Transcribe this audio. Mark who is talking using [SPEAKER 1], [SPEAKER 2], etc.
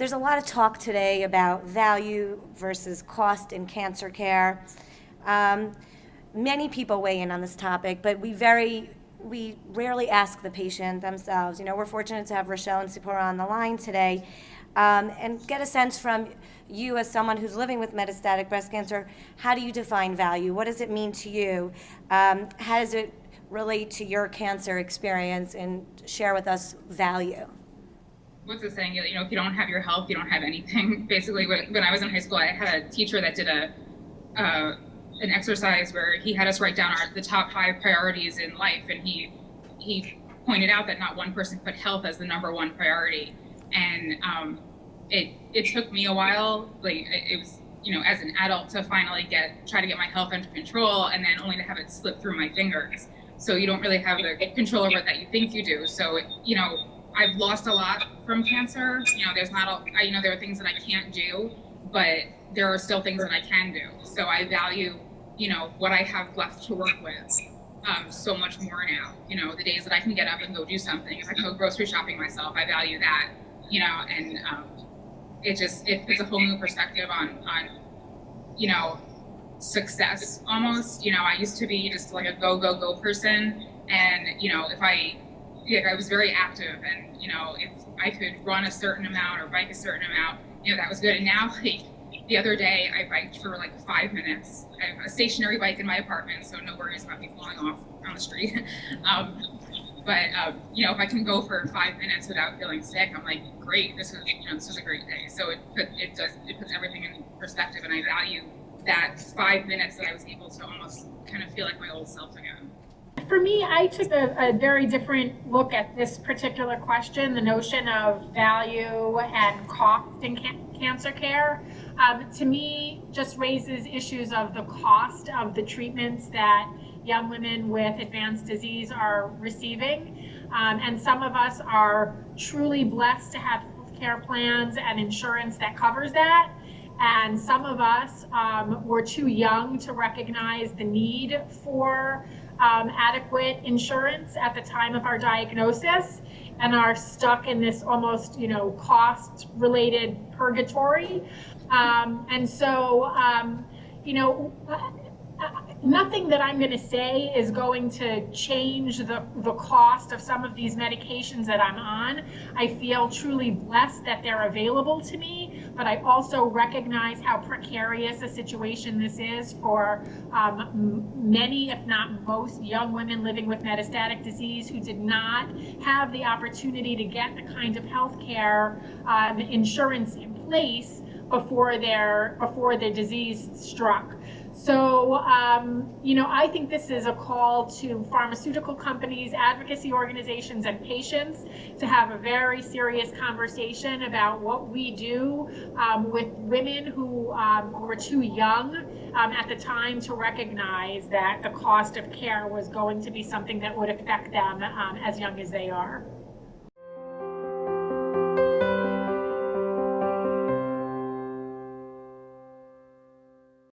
[SPEAKER 1] there's a lot of talk today about value versus cost in cancer care. Many people weigh in on this topic, but we rarely ask the patient themselves. We're fortunate to have Rochelle and Seporah on the line today, and get a sense from you as someone who's living with metastatic breast cancer. How do you define value? What does it mean to you? How does it relate to your cancer experience? And share with us value.
[SPEAKER 2] What's the saying? If you don't have your health, you don't have anything. Basically, when I was in high school, I had a teacher that did an exercise where he had us write down the top 5 priorities in life, and he pointed out that not one person put health as the number 1 priority. And it took me a while, it was, as an adult, to finally try to get my health under control, and then only to have it slip through my fingers. So you don't really have the control over it that you think you do. So I've lost a lot from cancer. There are things that I can't do, but there are still things that I can do. So I value, what I have left to work with so much more now. The days that I can get up and go do something. If I can go grocery shopping myself, I value that. And it puts a whole new perspective on success almost. I used to be just like a go person, and I was very active, and if I could run a certain amount or bike a certain amount, that was good. And now, the other day I biked for 5 minutes. I have a stationary bike in my apartment, so no worries about me falling off on the street. But if I can go for 5 minutes without feeling sick, I'm like, great, this was a great day. So it puts everything in perspective, and I value that 5 minutes that I was able to almost kind of feel like my old self again.
[SPEAKER 3] For me, I took a very different look at this particular question, the notion of value and cost in cancer care. To me, just raises issues of the cost of the treatments that young women with advanced disease are receiving. And some of us are truly blessed to have health care plans and insurance that covers that. And some of us were too young to recognize the need for adequate insurance at the time of our diagnosis, and are stuck in this almost, cost-related purgatory. And so, nothing that I'm going to say is going to change the cost of some of these medications that I'm on. I feel truly blessed that they're available to me, but I also recognize how precarious a situation this is for many, if not most, young women living with metastatic disease who did not have the opportunity to get the kind of health care insurance in place before their disease struck. So, I think this is a call to pharmaceutical companies, advocacy organizations, and patients to have a very serious conversation about what we do with women who were too young at the time to recognize that the cost of care was going to be something that would affect them as young as they are.